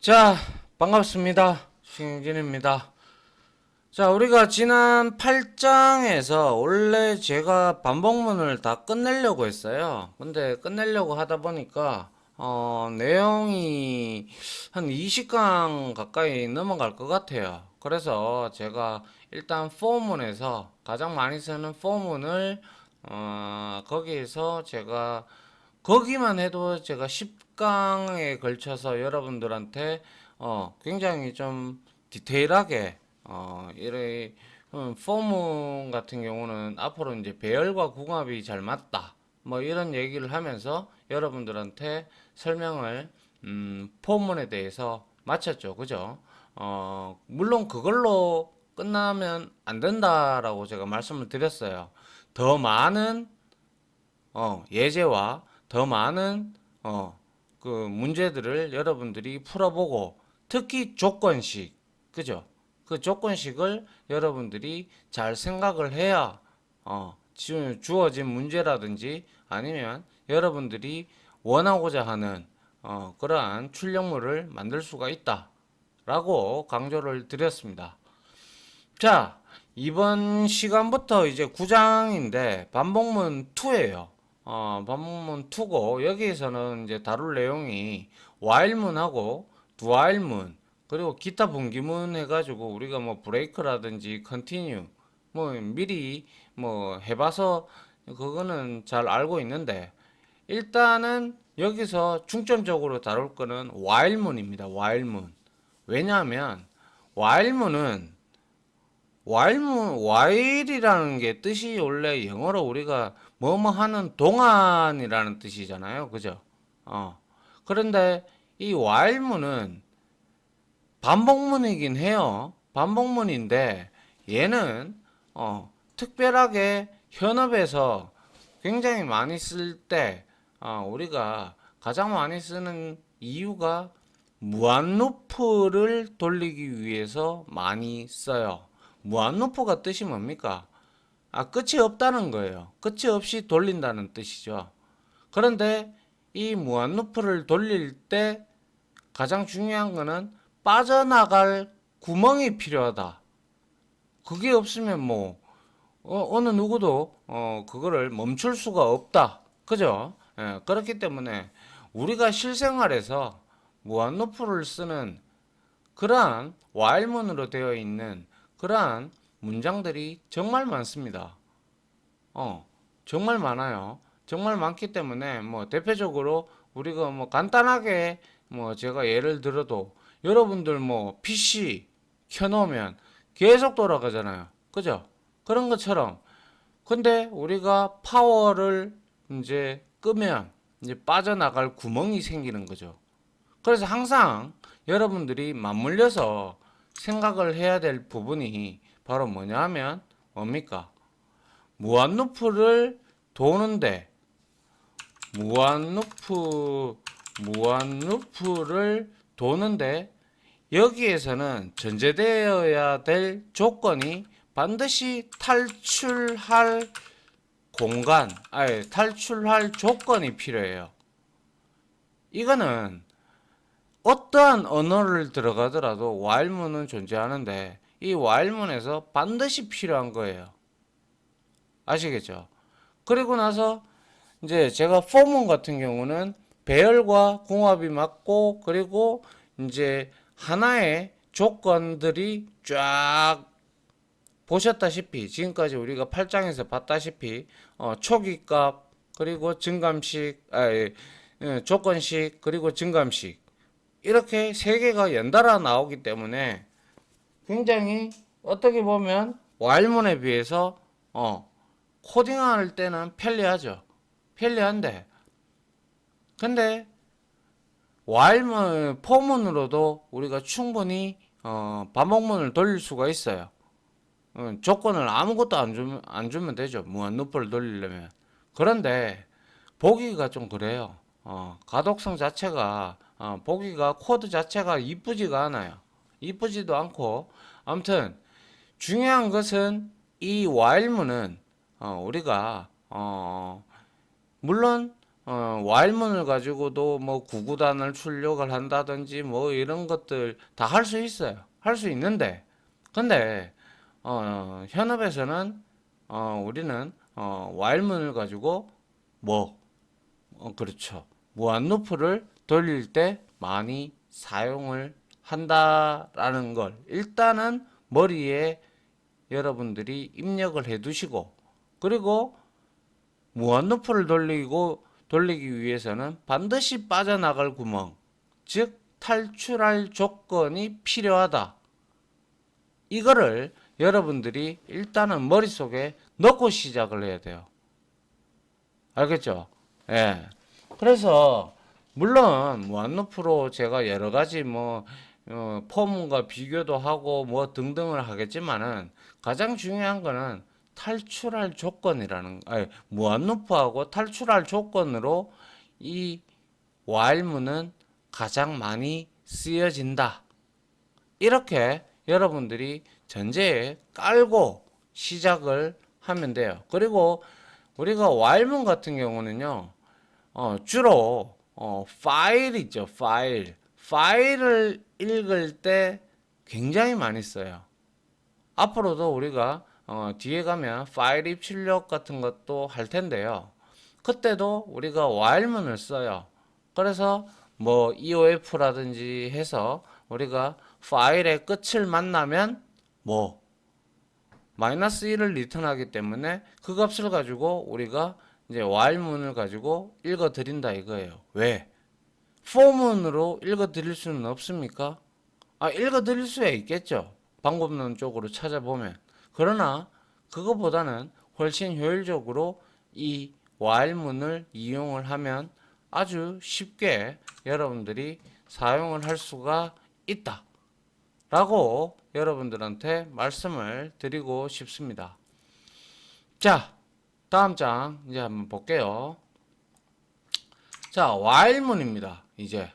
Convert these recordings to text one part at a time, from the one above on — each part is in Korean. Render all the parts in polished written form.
자, 반갑습니다. 신진입니다. 자, 우리가 지난 8장에서 원래 제가 반복문을 다 끝내려고 했어요. 근데 끝내려고 하다 보니까 내용이 한 20강 가까이 넘어갈 것 같아요. 그래서 제가 일단 포문에서 가장 많이 쓰는 포문을 거기에서 제가 거기만 해도 제가 10강에 걸쳐서 여러분들한테 굉장히 좀 디테일하게 이래 포문 같은 경우는 앞으로 이제 배열과 궁합이 잘 맞다. 뭐 이런 얘기를 하면서 여러분들한테 설명을 포문에 대해서 마쳤죠. 그죠? 물론 그걸로 끝나면 안 된다라고 제가 말씀을 드렸어요. 더 많은 예제와 더 많은 그 문제들을 여러분들이 풀어보고 특히 조건식, 그죠? 그 조건식을 여러분들이 잘 생각을 해야 주어진 문제라든지 아니면 여러분들이 원하고자 하는 그러한 출력물을 만들 수가 있다라고 강조를 드렸습니다. 자, 이번 시간부터 이제 9장인데 반복문 2예요. 반복문 2고 여기에서는 이제 다룰 내용이 while문하고 dowhile문 그리고 기타 분기문 해가지고 우리가 뭐 브레이크라든지 continue 뭐 미리 뭐 해봐서 그거는 잘 알고 있는데 일단은 여기서 중점적으로 다룰 거는 while문입니다. while문. 왜냐하면 while문은 while이라는 게 뜻이 원래 영어로 우리가 뭐뭐 하는 동안이라는 뜻이잖아요. 그죠? 그런데 이 while문은 반복문이긴 해요. 반복문인데 얘는 특별하게 현업에서 굉장히 많이 쓸 때 우리가 가장 많이 쓰는 이유가 무한루프를 돌리기 위해서 많이 써요. 무한루프가 뜻이 뭡니까? 끝이 없다는 거예요. 끝이 없이 돌린다는 뜻이죠. 그런데 이 무한루프를 돌릴 때 가장 중요한 거는 빠져나갈 구멍이 필요하다. 그게 없으면 뭐 어느 누구도 그거를 멈출 수가 없다. 그죠? 예, 그렇기 때문에 우리가 실생활에서 무한루프를 쓰는 그러한 while문으로 되어 있는 그러한 문장들이 정말 많습니다. 정말 많아요. 정말 많기 때문에 뭐 대표적으로 우리가 뭐 간단하게 뭐 제가 예를 들어도 여러분들 뭐 PC 켜놓으면 계속 돌아가잖아요. 그죠? 그런 것처럼 근데 우리가 파워를 이제 끄면 이제 빠져나갈 구멍이 생기는 거죠. 그래서 항상 여러분들이 맞물려서 생각을 해야 될 부분이 바로 뭐냐 하면 뭡니까? 무한루프를 도는데 무한루프 무한루프를 도는데 여기에서는 전제되어야 될 조건이 반드시 탈출할 공간, 아니 탈출할 조건이 필요해요. 이거는 어떠한 언어를 들어가더라도 while문은 존재하는데 이 while문에서 반드시 필요한 거예요. 아시겠죠? 그리고 나서 이제 제가 for문 같은 경우는 배열과 궁합이 맞고 그리고 이제 하나의 조건들이 쫙 보셨다시피 지금까지 우리가 8장에서 봤다시피 초기값 그리고 증감식 조건식 그리고 증감식 이렇게 세 개가 연달아 나오기 때문에 굉장히 어떻게 보면 while문에 비해서 코딩할 때는 편리하죠. 편리한데 근데 while문 포문으로도 우리가 충분히 반복문을 돌릴 수가 있어요. 조건을 아무것도 안 주면 되죠. 무한루프를 돌리려면. 그런데 보기가 좀 그래요. 가독성 자체가 보기가 코드 자체가 이쁘지가 않아요. 이쁘지도 않고 아무튼 중요한 것은 이 while문은 우리가 물론 while문을 가지고도 뭐 구구단을 출력을 한다든지 뭐 이런 것들 다 할 수 있어요. 할 수 있는데, 근데 현업에서는 우리는 while문을 가지고 뭐 그렇죠. 무한 루프를 돌릴 때 많이 사용을 한다라는 걸 일단은 머리에 여러분들이 입력을 해 두시고, 그리고 무한 루프를 돌리기 위해서는 반드시 빠져나갈 구멍, 즉 탈출할 조건이 필요하다. 이거를 여러분들이 일단은 머릿속에 넣고 시작을 해야 돼요. 알겠죠? 예. 그래서 물론 무한루프로 제가 여러 가지 뭐 폼과 비교도 하고 뭐 등등을 하겠지만은 가장 중요한 거는 탈출할 조건이라는, 아니, 무한루프하고 탈출할 조건으로 이 while문은 가장 많이 쓰여진다. 이렇게 여러분들이 전제에 깔고 시작을 하면 돼요. 그리고 우리가 while문 같은 경우는요, 주로 파일 있죠, 파일을 읽을 때 굉장히 많이 써요. 앞으로도 우리가 뒤에 가면 파일 입출력 같은 것도 할 텐데요. 그때도 우리가 while문을 써요. 그래서 뭐 EOF라든지 해서 우리가 파일의 끝을 만나면 뭐 마이너스 1을 리턴하기 때문에 그 값을 가지고 우리가 이제 while문을 가지고 읽어 드린다 이거예요. 왜? for문으로 읽어 드릴 수는 없습니까? 읽어 드릴 수야 있겠죠. 방법론 쪽으로 찾아보면. 그러나 그거보다는 훨씬 효율적으로 이 while문을 이용을 하면 아주 쉽게 여러분들이 사용을 할 수가 있다 라고 여러분들한테 말씀을 드리고 싶습니다. 자, 다음 장 이제 한번 볼게요. 자, while문입니다. 이제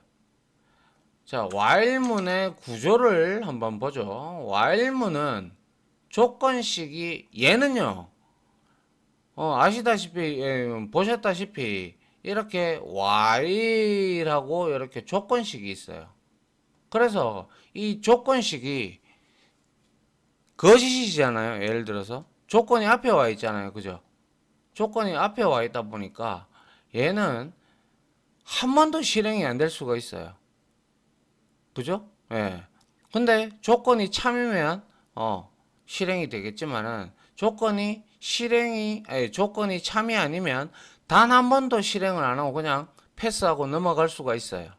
자, while문의 구조를 한번 보죠. while문은 조건식이 얘는요, 아시다시피, 보셨다시피 이렇게 while하고 이렇게 조건식이 있어요. 그래서 이 조건식이 거짓이잖아요. 예를 들어서 조건이 앞에 와 있잖아요. 그죠? 조건이 앞에 와 있다 보니까 얘는 한 번도 실행이 안 될 수가 있어요. 그죠? 예. 근데 조건이 참이면 실행이 되겠지만은 조건이 참이 아니면 단 한 번도 실행을 안 하고 그냥 패스하고 넘어갈 수가 있어요.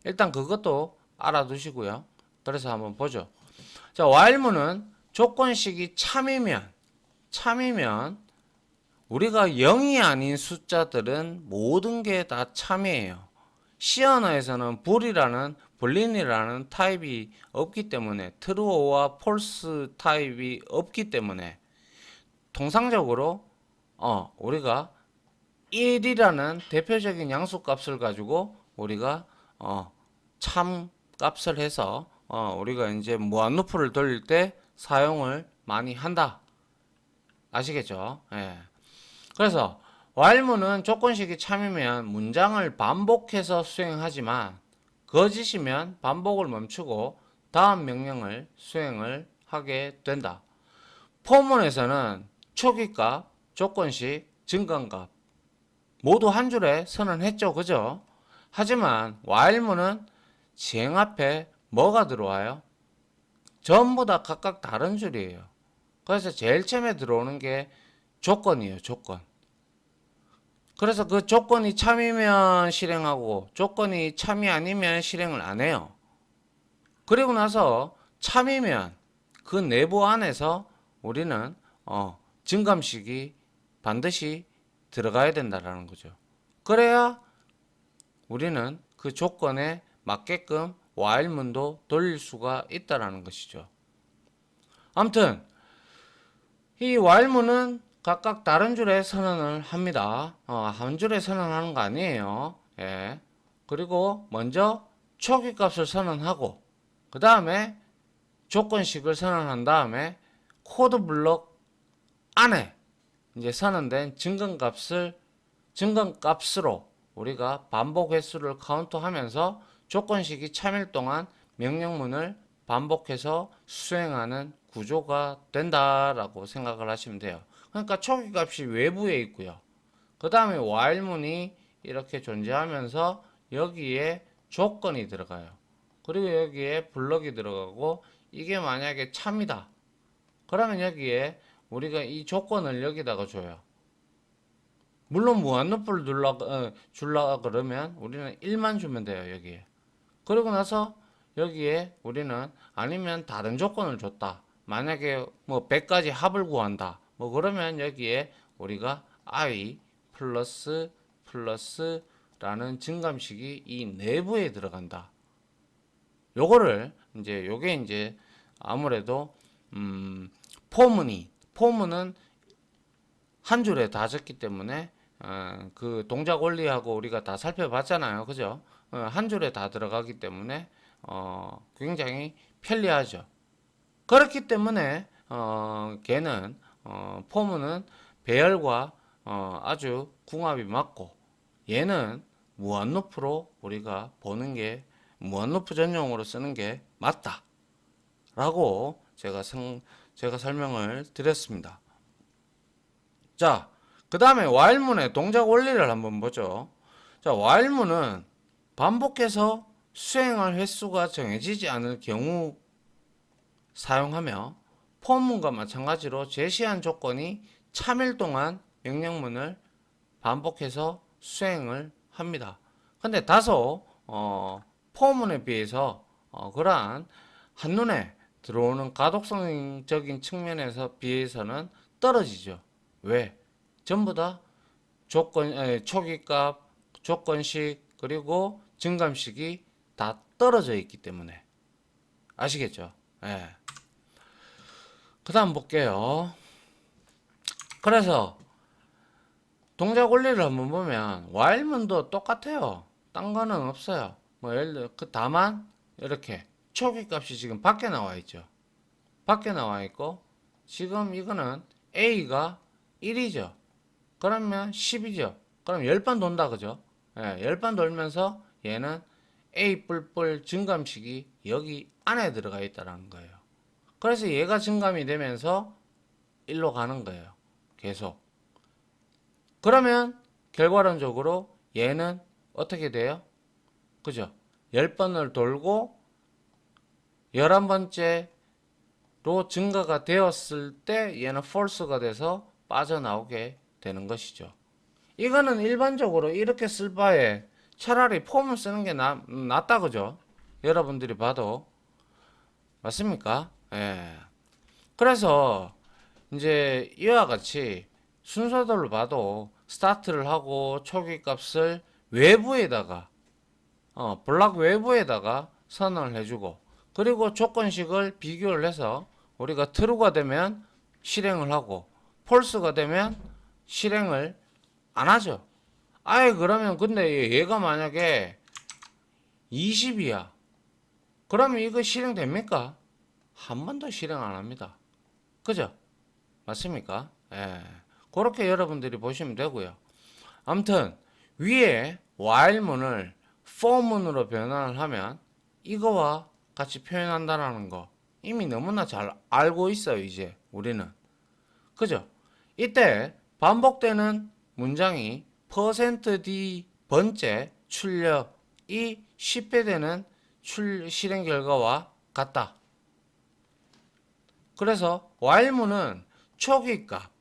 일단 그것도 알아두시고요. 그래서 한번 보죠. 자, while문은 조건식이 참이면 우리가 0이 아닌 숫자들은 모든 게 다 참이에요. C 언어에서는 불린이라는 타입이 없기 때문에, true와 false 타입이 없기 때문에 통상적으로 우리가 1이라는 대표적인 양수값을 가지고 우리가 참 값을 해서 우리가 이제 무한루프를 돌릴 때 사용을 많이 한다. 아시겠죠? 예. 그래서 while문은 조건식이 참이면 문장을 반복해서 수행하지만 거짓이면 반복을 멈추고 다음 명령을 수행을 하게 된다. 포문에서는 초기값, 조건식, 증가값 모두 한 줄에 선언했죠. 그죠? 하지만 while문은 지행 앞에 뭐가 들어와요? 전부 다 각각 다른 줄이에요. 그래서 제일 처음에 들어오는 게 조건이에요. 조건. 그래서 그 조건이 참이면 실행하고 조건이 참이 아니면 실행을 안 해요. 그리고 나서 참이면 그 내부 안에서 우리는 증감식이 반드시 들어가야 된다라는 거죠. 그래야 우리는 그 조건에 맞게끔 while문도 돌릴 수가 있다라는 것이죠. 아무튼 이 while문은 각각 다른 줄에 선언을 합니다. 한 줄에 선언하는 거 아니에요. 예. 그리고 먼저 초기값을 선언하고 그 다음에 조건식을 선언한 다음에 코드 블록 안에 이제 선언된 증거값을 증가값으로 우리가 반복 횟수를 카운트하면서 조건식이 참일 동안 명령문을 반복해서 수행하는 구조가 된다라고 생각을 하시면 돼요. 그러니까 초기값이 외부에 있고요. 그 다음에 while문이 이렇게 존재하면서 여기에 조건이 들어가요. 그리고 여기에 블럭이 들어가고 이게 만약에 참이다. 그러면 여기에 우리가 이 조건을 여기다가 줘요. 물론 무한루프를 줄라 그러면 우리는 1만 주면 돼요. 여기에. 그리고 나서 여기에 우리는 아니면 다른 조건을 줬다. 만약에 뭐 100가지 합을 구한다. 뭐 그러면 여기에 우리가 i 플러스라는 증감식이 이 내부에 들어간다. 요거를 이제 요게 이제 아무래도 포문은 한 줄에 다 적기 때문에 그 동작 원리하고 우리가 다 살펴봤잖아요. 그죠? 한 줄에 다 들어가기 때문에 굉장히 편리하죠. 그렇기 때문에 걔는 포문은 배열과 아주 궁합이 맞고 얘는 무한루프로 우리가 보는 게 무한루프 전용으로 쓰는 게 맞다 라고 제가 설명을 드렸습니다. 자, 그 다음에 while문의 동작 원리를 한번 보죠. 자, while문은 반복해서 수행할 횟수가 정해지지 않을 경우 사용하며 for문과 마찬가지로 제시한 조건이 참일 동안 명령문을 반복해서 수행을 합니다. 근데 다소 for문에 비해서 그러한 한눈에 들어오는 가독성적인 측면에서 비해서는 떨어지죠. 왜? 전부 다 초기값, 조건식, 그리고 증감식이 다 떨어져 있기 때문에. 아시겠죠? 예. 그 다음 볼게요. 그래서 동작 원리를 한번 보면 while문도 똑같아요. 딴 거는 없어요. 뭐 예를 들어 다만 이렇게 초기값이 지금 밖에 나와 있죠. 밖에 나와 있고 지금 이거는 A가 1이죠. 그러면 10이죠. 그럼 10번 돈다 그죠? 예, 10번 돌면서 얘는 A 뿔뿔 증감식이 여기 안에 들어가 있다는 거예요. 그래서 얘가 증감이 되면서 1로 가는 거예요. 계속. 그러면 결과론적으로 얘는 어떻게 돼요? 그죠? 10번을 돌고 11번째로 증가가 되었을 때 얘는 false가 돼서 빠져나오게 되는 것이죠. 이거는 일반적으로 이렇게 쓸 바에 차라리 폼을 쓰는 게 낫다 그죠? 여러분들이 봐도 맞습니까? 예. 그래서 이제 이와 같이 순서대로 봐도 스타트를 하고 초기 값을 외부에다가 블락 외부에다가 선언을 해주고 그리고 조건식을 비교를 해서 우리가 true가 되면 실행을 하고 false가 되면 실행을 안 하죠. 아예 그러면 근데 얘가 만약에 20이야. 그러면 이거 실행됩니까? 한 번도 실행 안 합니다. 그죠? 맞습니까? 예. 그렇게 여러분들이 보시면 되고요. 아무튼 위에 while문을 for문으로 변환을 하면 이거와 같이 표현한다는 거 이미 너무나 잘 알고 있어요. 이제 우리는. 그죠? 이때 반복되는 문장이 %d 번째 출력이 10배 되는 실행 결과와 같다. 그래서 while문은 초기값,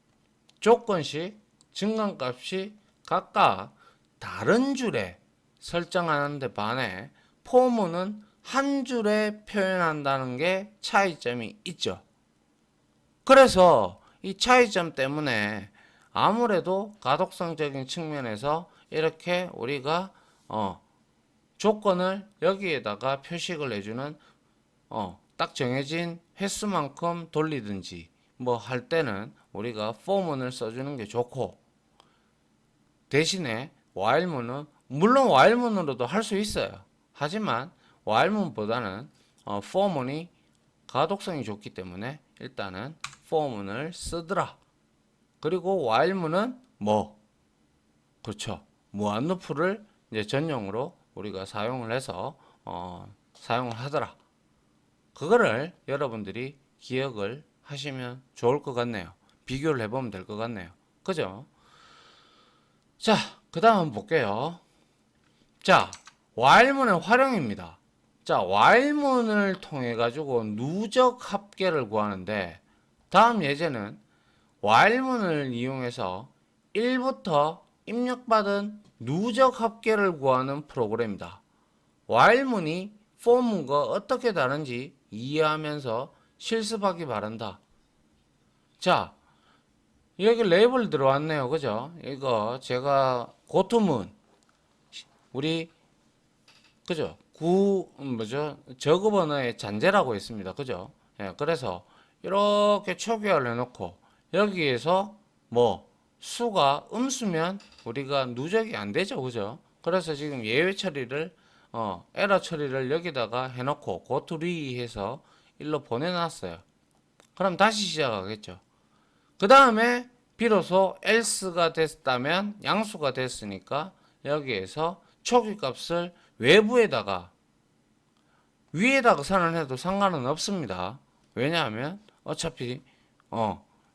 조건식, 증감값이 각각 다른 줄에 설정하는데 반해 for문은 한 줄에 표현한다는 게 차이점이 있죠. 그래서 이 차이점 때문에 아무래도 가독성적인 측면에서 이렇게 우리가 조건을 여기에다가 표식을 해주는 딱 정해진 횟수만큼 돌리든지 뭐 할 때는 우리가 for문을 써주는 게 좋고 대신에 while문은 물론 while문으로도 할 수 있어요. 하지만 while문보다는 for문이 가독성이 좋기 때문에 일단은 for문을 쓰더라. 그리고 while문은 뭐 그렇죠. 무한 루프를 이제 전용으로 우리가 사용을 해서 사용을 하더라. 그거를 여러분들이 기억을 하시면 좋을 것 같네요. 비교를 해보면 될 것 같네요. 그죠? 자, 그 다음 볼게요. 자, while문의 활용입니다. 자, while문을 통해 가지고 누적 합계를 구하는데, 다음 예제는 while문을 이용해서 1부터 입력받은 누적 합계를 구하는 프로그램이다. while문이 for문과 어떻게 다른지 이해하면서 실습하기 바란다. 자, 여기 레이블 들어왔네요. 그죠? 이거 제가 고토문 우리 그죠? 뭐죠? 저급 언어의 잔재라고 했습니다. 그죠? 예, 그래서 이렇게 초기화를 해놓고 여기에서 뭐 수가 음수면 우리가 누적이 안 되죠. 그죠? 그래서 지금 예외 처리를 에러 처리를 여기다가 해놓고 고투리 해서 일로 보내놨어요. 그럼 다시 시작하겠죠. 그 다음에 비로소 else가 됐다면 양수가 됐으니까 여기에서 초기 값을 외부에다가 위에다가 선언해도 상관은 없습니다. 왜냐하면 어차피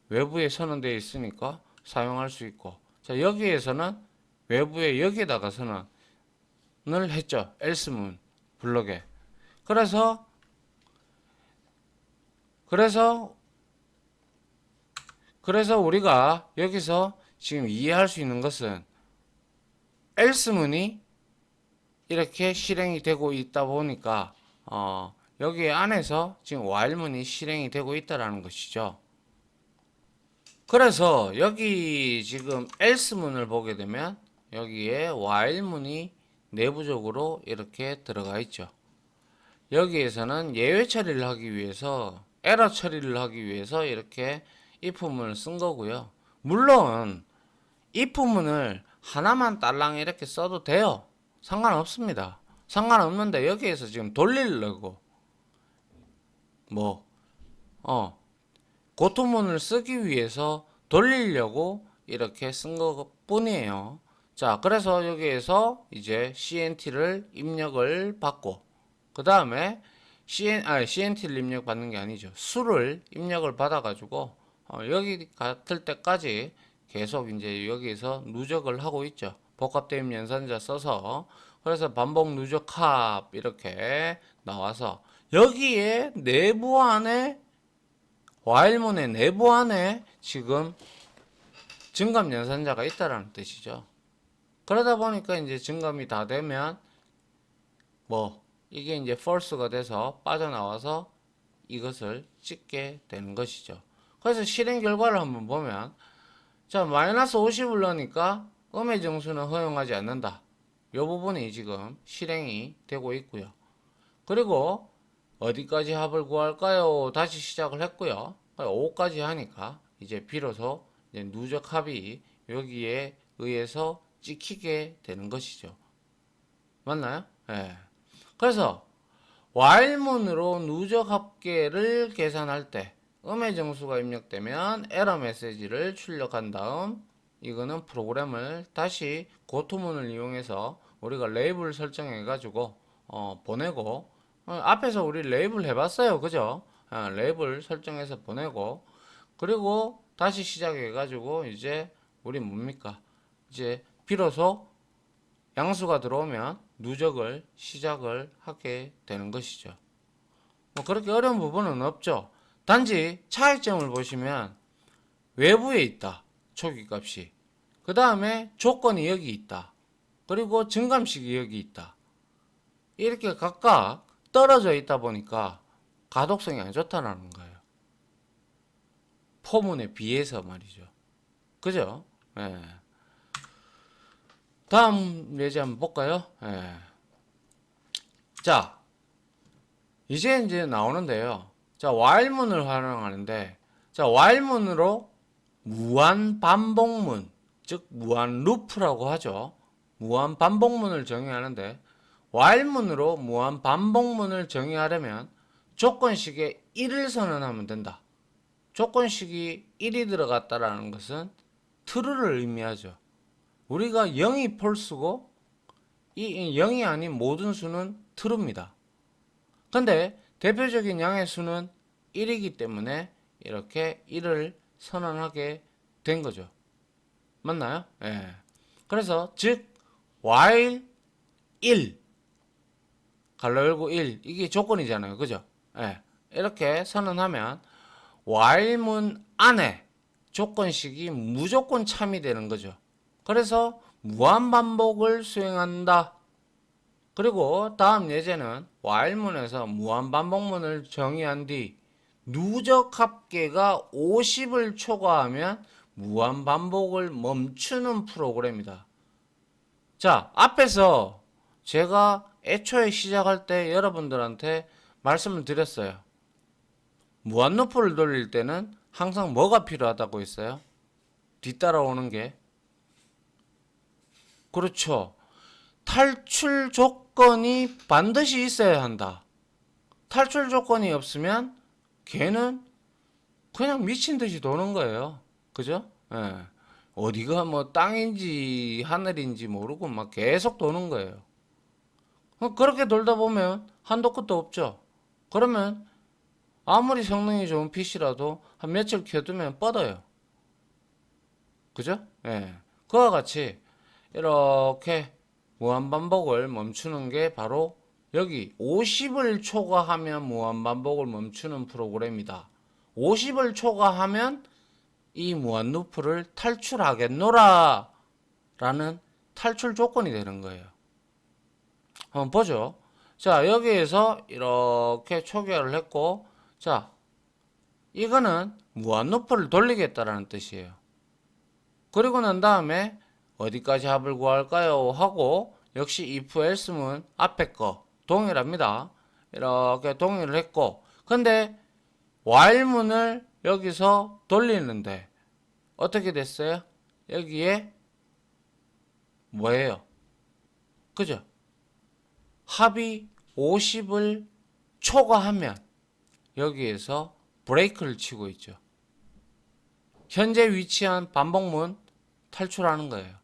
외부에 선언되어 있으니까 사용할 수 있고, 자 여기에서는 외부에 여기에다가 선언을 했죠. else문 블럭에. 그래서 그래서 그래서 우리가 여기서 지금 이해할 수 있는 것은 else문이 이렇게 실행이 되고 있다 보니까 여기 안에서 지금 while문이 실행이 되고 있다라는 것이죠. 그래서 여기 지금 else문을 보게 되면 여기에 while문이 내부적으로 이렇게 들어가 있죠. 여기에서는 예외 처리를 하기 위해서 에러 처리를 하기 위해서 이렇게 if문을 쓴 거고요. 물론 if문을 하나만 딸랑 이렇게 써도 돼요. 상관없습니다. 상관없는데 여기에서 지금 돌리려고 뭐 고토문을 쓰기 위해서 돌리려고 이렇게 쓴 것 뿐이에요. 자, 그래서 여기에서 이제 CNT를 입력을 받고 그 다음에 CNT를 입력받는 게 아니죠. 수를 입력을 받아가지고 여기 같을 때까지 계속 이제 여기에서 누적을 하고 있죠. 복합대입 연산자 써서 그래서 반복 누적합 이렇게 나와서 여기에 내부 안에 while문의 내부 안에 지금 증감 연산자가 있다라는 뜻이죠. 그러다 보니까 이제 증감이 다 되면 뭐 이게 이제 false가 돼서 빠져나와서 이것을 찍게 되는 것이죠. 그래서 실행 결과를 한번 보면 자 마이너스 50을 넣으니까 음의 정수는 허용하지 않는다. 이 부분이 지금 실행이 되고 있고요. 그리고 어디까지 합을 구할까요? 다시 시작을 했고요. 5까지 하니까 이제 비로소 이제 누적 합이 여기에 의해서 찍히게 되는 것이죠. 맞나요? 예. 그래서 while문으로 누적 합계를 계산할 때 음의 정수가 입력되면 에러 메시지를 출력한 다음 이거는 프로그램을 다시 고토문을 이용해서 우리가 레이블 설정해 가지고 보내고 앞에서 우리 레이블 해봤어요. 그죠? 레이블 설정해서 보내고 그리고 다시 시작해 가지고 이제 우리 뭡니까? 이제 비로소 양수가 들어오면 누적을 시작을 하게 되는 것이죠. 뭐 그렇게 어려운 부분은 없죠. 단지 차이점을 보시면 외부에 있다. 초기값이. 그 다음에 조건이 여기 있다. 그리고 증감식이 여기 있다. 이렇게 각각 떨어져 있다 보니까 가독성이 안 좋다는 거예요. 포문에 비해서 말이죠. 그죠? 예. 다음 예제 한번 볼까요? 예. 자, 이제 나오는데요. 자, while문을 활용하는데, 자, while문으로 무한 반복문, 즉 무한 루프라고 하죠. 무한 반복문을 정의하는데, while문으로 무한 반복문을 정의하려면 조건식에 1을 선언하면 된다. 조건식이 1이 들어갔다라는 것은 true를 의미하죠. 우리가 0이 폴스고 이 0이 아닌 모든 수는 true입니다. 근데 대표적인 양의 수는 1이기 때문에 이렇게 1을 선언하게 된 거죠. 맞나요? 예. 그래서 즉 while 1 갈로 열고 1 이게 조건이잖아요. 그죠? 예. 이렇게 선언하면 while문 안에 조건식이 무조건 참이 되는 거죠. 그래서 무한반복을 수행한다. 그리고 다음 예제는 while문에서 무한반복문을 정의한 뒤 누적 합계가 50을 초과하면 무한반복을 멈추는 프로그램이다. 자, 앞에서 제가 애초에 시작할 때 여러분들한테 말씀을 드렸어요. 무한루프를 돌릴 때는 항상 뭐가 필요하다고 했어요? 뒤따라오는 게. 그렇죠. 탈출 조건이 반드시 있어야 한다. 탈출 조건이 없으면 걔는 그냥 미친 듯이 도는 거예요. 그죠? 예. 어디가 뭐 땅인지 하늘인지 모르고 막 계속 도는 거예요. 그렇게 돌다 보면 한도 끝도 없죠. 그러면 아무리 성능이 좋은 PC라도 한 며칠 켜두면 뻗어요. 그죠? 예. 그와 같이 이렇게 무한반복을 멈추는 게 바로 여기 50을 초과하면 무한반복을 멈추는 프로그램이다. 50을 초과하면 이 무한루프를 탈출하겠노라 라는 탈출 조건이 되는 거예요. 한번 보죠. 자, 여기에서 이렇게 초기화를 했고, 자, 이거는 무한루프를 돌리겠다라는 뜻이에요. 그리고 난 다음에 어디까지 합을 구할까요? 하고 역시 if else문 앞에 거 동일합니다. 이렇게 동일을 했고, 근데 while문을 여기서 돌리는데 어떻게 됐어요? 여기에 뭐예요? 그죠? 합이 50을 초과하면 여기에서 브레이크를 치고 있죠. 현재 위치한 반복문 탈출하는 거예요.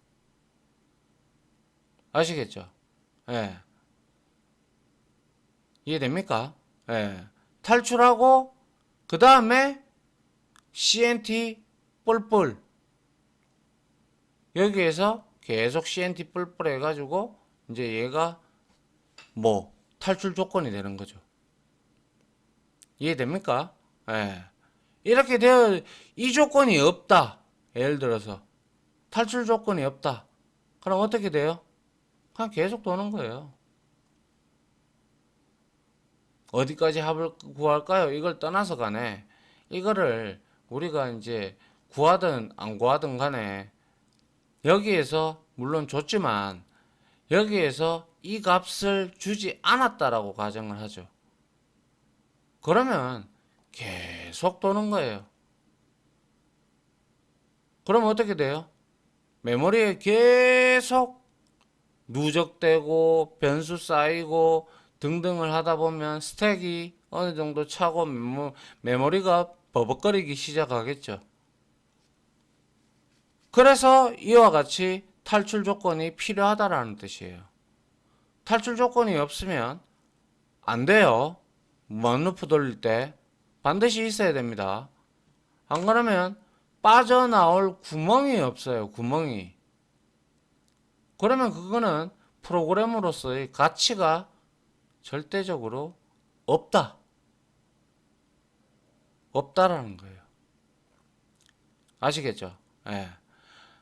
아시겠죠? 예. 이해됩니까? 예. 탈출하고 그 다음에 CNT 뿔뿔 여기에서 계속 CNT 뿔뿔 해가지고 이제 얘가 뭐 탈출 조건이 되는 거죠. 이해됩니까? 예. 이렇게 되어 이 조건이 없다. 예를 들어서 탈출 조건이 없다. 그럼 어떻게 돼요? 그냥 계속 도는 거예요. 어디까지 합을 구할까요? 이걸 떠나서 간에 이거를 우리가 이제 구하든 안 구하든 간에 여기에서 물론 줬지만 여기에서 이 값을 주지 않았다라고 가정을 하죠. 그러면 계속 도는 거예요. 그럼 어떻게 돼요? 메모리에 계속 누적되고 변수 쌓이고 등등을 하다 보면 스택이 어느 정도 차고 메모리가 버벅거리기 시작하겠죠. 그래서 이와 같이 탈출 조건이 필요하다라는 뜻이에요. 탈출 조건이 없으면 안 돼요. 무한루프 돌릴 때 반드시 있어야 됩니다. 안 그러면 빠져나올 구멍이 없어요. 구멍이. 그러면 그거는 프로그램으로서의 가치가 절대적으로 없다. 없다라는 거예요. 아시겠죠? 예.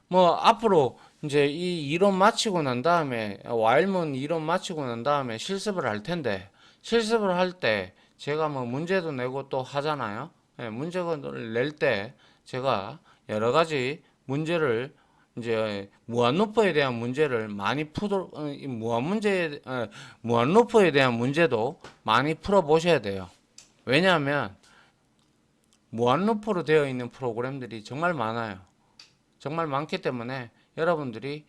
뭐 앞으로 이제 이 이론 마치고 난 다음에 와일문 이론 마치고 난 다음에 실습을 할 텐데 실습을 할 때 제가 뭐 문제도 내고 또 하잖아요. 예, 문제를 낼 때 제가 여러 가지 문제를 이제 무한루프에 대한 문제를 많이 무한루프에 대한 문제도 많이 풀어 보셔야 돼요. 왜냐하면 무한루프로 되어 있는 프로그램들이 정말 많아요. 정말 많기 때문에 여러분들이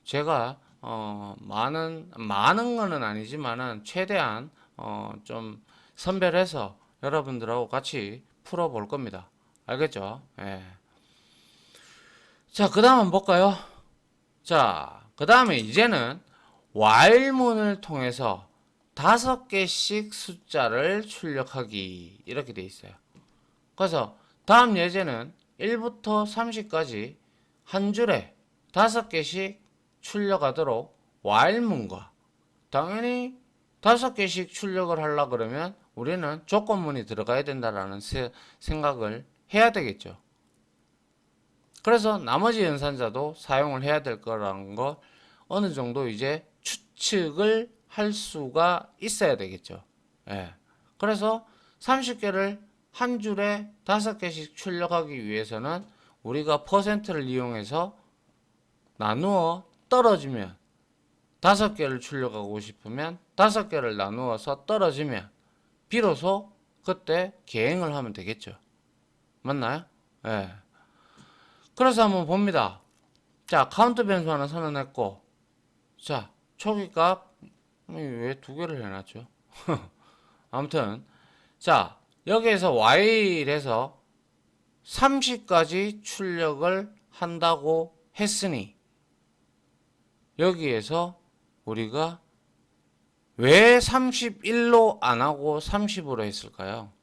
제가 많은 거는 아니지만은 최대한 좀 선별해서 여러분들하고 같이 풀어볼 겁니다. 알겠죠? 예. 자, 그 다음 한번 볼까요? 자, 그 다음에 이제는 while문을 통해서 5개씩 숫자를 출력하기 이렇게 돼 있어요. 그래서 다음 예제는 1부터 30까지 한 줄에 5개씩 출력하도록 while문과 당연히 5개씩 출력을 하려 그러면 우리는 조건문이 들어가야 된다라는 생각을 해야 되겠죠. 그래서 나머지 연산자도 사용을 해야 될 거라는 거 어느 정도 이제 추측을 할 수가 있어야 되겠죠. 예. 그래서 30개를 한 줄에 5개씩 출력하기 위해서는 우리가 퍼센트를 이용해서 나누어 떨어지면 5개를 출력하고 싶으면 5개를 나누어서 떨어지면 비로소 그때 계행을 하면 되겠죠. 맞나요? 예. 그래서 한번 봅니다. 자, 카운트 변수 하나 선언했고, 자, 초기값, 왜 2개를 해놨죠? 아무튼, 자, 여기에서 while에서 30까지 출력을 한다고 했으니, 여기에서 우리가 왜 31로 안 하고 30으로 했을까요?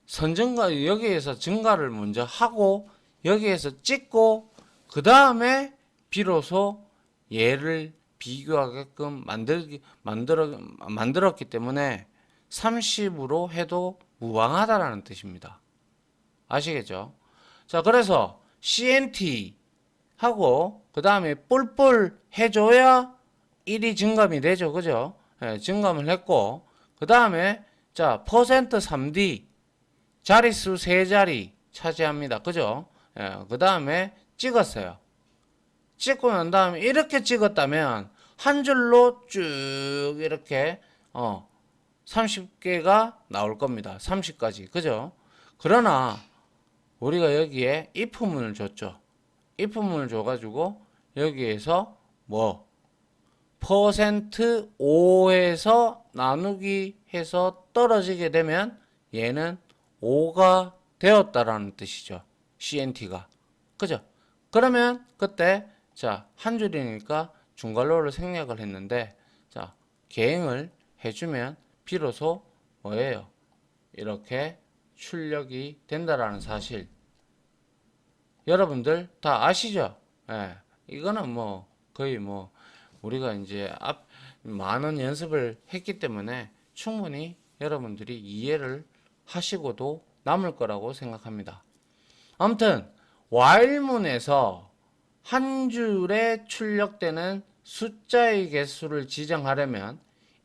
선증가, 여기에서 증가를 먼저 하고, 여기에서 찍고, 그 다음에 비로소 얘를 비교하게끔 만들었기 때문에 30으로 해도 무방하다라는 뜻입니다. 아시겠죠? 자, 그래서 CNT 하고, 그 다음에 뿔뿔 해줘야 1이 증감이 되죠. 그죠? 예, 증감을 했고, 그 다음에, 자, 퍼센트 3D, 자릿수 3자리 차지합니다. 그죠? 예, 그 다음에 찍었어요. 찍고 난 다음에 이렇게 찍었다면 한 줄로 쭉 이렇게 30개가 나올 겁니다. 30까지. 그죠? 그러나 우리가 여기에 if문을 줬죠. if문을 줘가지고 여기에서 뭐 퍼센트 5에서 나누기 해서 떨어지게 되면 얘는 5가 되었다라는 뜻이죠. CNT가. 그죠? 그러면 그때 자, 한 줄이니까 중괄호를 생략을 했는데 자, 계행을 해주면 비로소 뭐예요? 이렇게 출력이 된다라는 사실 여러분들 다 아시죠? 예. 이거는 뭐 거의 뭐 우리가 이제 많은 연습을 했기 때문에 충분히 여러분들이 이해를 하시고도 남을 거라고 생각합니다. 아무튼 while문에서 한 줄에 출력되는 숫자의 개수를 지정하려면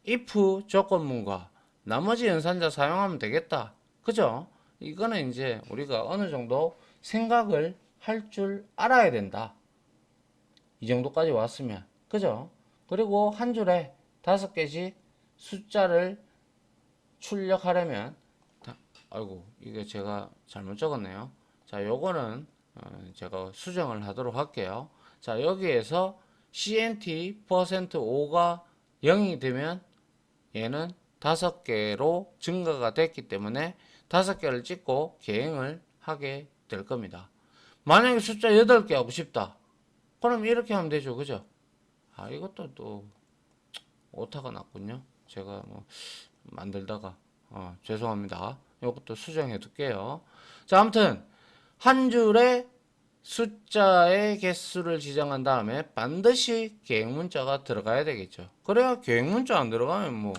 if 조건문과 나머지 연산자 사용하면 되겠다. 그죠? 이거는 이제 우리가 어느 정도 생각을 할 줄 알아야 된다. 이 정도까지 왔으면. 그죠? 그리고 한 줄에 5개씩 숫자를 출력하려면 아이고 이게 제가 잘못 적었네요. 자, 요거는 제가 수정을 하도록 할게요. 자, 여기에서 CNT %5가 0이 되면 얘는 5개로 증가가 됐기 때문에 5개를 찍고 계행을 하게 될 겁니다. 만약에 숫자 8개 하고 싶다. 그럼 이렇게 하면 되죠. 그죠? 아, 이것도 또 오타가 났군요. 제가 뭐 만들다가 죄송합니다. 이것도 수정해 둘게요. 자, 아무튼 한 줄에 숫자의 개수를 지정한 다음에 반드시 계획문자가 들어가야 되겠죠. 그래야 계획문자 안 들어가면 뭐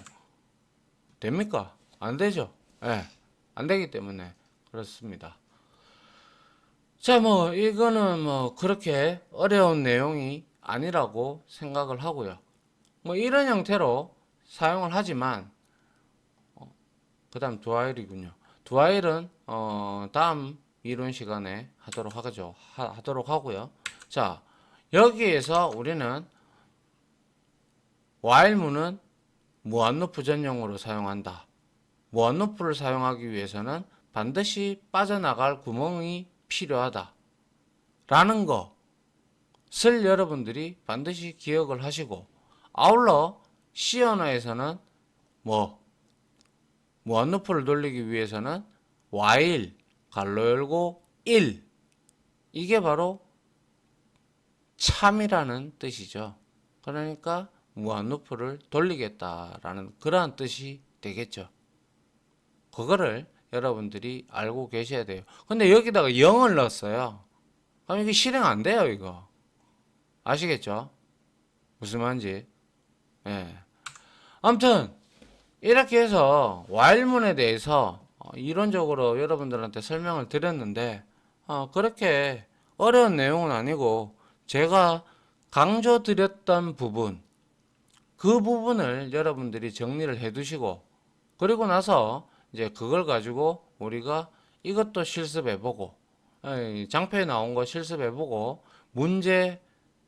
됩니까? 안 되죠. 예, 안 되기 때문에 그렇습니다. 자, 뭐 이거는 뭐 그렇게 어려운 내용이 아니라고 생각을 하고요. 뭐 이런 형태로 사용을 하지만 그 다음 두아일이군요. 두아일은 다음 이론 시간에 하도록 하고요. 자, 여기에서 우리는 while문은 무한루프 전용으로 사용한다. 무한루프를 사용하기 위해서는 반드시 빠져나갈 구멍이 필요하다. 라는 것을 여러분들이 반드시 기억을 하시고, 아울러 C 언어에서는 무한루프를 돌리기 위해서는 while 가로 열고 1 이게 바로 참이라는 뜻이죠. 그러니까 무한 루프를 돌리겠다라는 그러한 뜻이 되겠죠. 그거를 여러분들이 알고 계셔야 돼요. 근데 여기다가 0을 넣었어요. 그럼 이게 실행 안 돼요, 이거. 아시겠죠? 무슨 말인지. 예. 아무튼 이렇게 해서 while문에 대해서 이론적으로 여러분들한테 설명을 드렸는데 그렇게 어려운 내용은 아니고 제가 강조드렸던 부분 그 부분을 여러분들이 정리를 해 두시고 그리고 나서 이제 그걸 가지고 우리가 이것도 실습해 보고 장표에 나온 거 실습해 보고 문제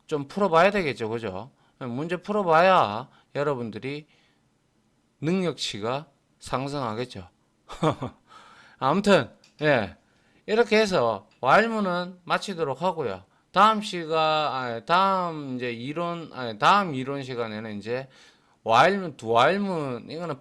좀 풀어봐야 되겠죠, 그죠? 문제 풀어봐야 여러분들이 능력치가 상승하겠죠. 아무튼 예 이렇게 해서 와일문은 마치도록 하고요. 다음 이제 다음 이론 시간에는 이제 와일문 두와일문 이거는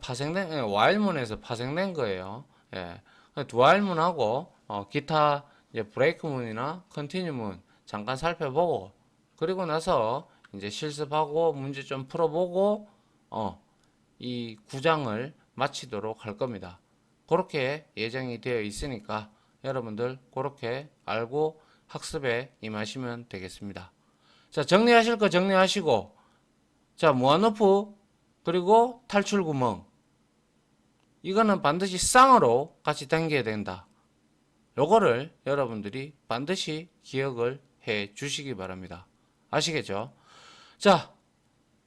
와일문에서 파생된 거예요. 예. 두와일문하고 기타 이제 브레이크문이나 컨티뉴문 잠깐 살펴보고 그리고 나서 이제 실습하고 문제 좀 풀어보고 이 구장을 마치도록 할 겁니다. 그렇게 예정이 되어 있으니까 여러분들 그렇게 알고 학습에 임하시면 되겠습니다. 자, 정리하실 거 정리하시고 자, 무한오프 그리고 탈출 구멍 이거는 반드시 쌍으로 같이 당겨야 된다. 요거를 여러분들이 반드시 기억을 해 주시기 바랍니다. 아시겠죠? 자,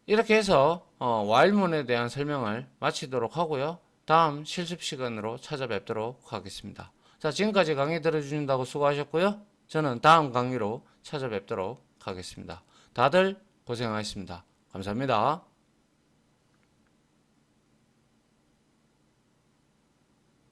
이렇게 해서 와일문에 대한 설명을 마치도록 하고요. 다음 실습 시간으로 찾아뵙도록 하겠습니다. 자, 지금까지 강의 들어주신다고 수고하셨고요. 저는 다음 강의로 찾아뵙도록 하겠습니다. 다들 고생하셨습니다. 감사합니다.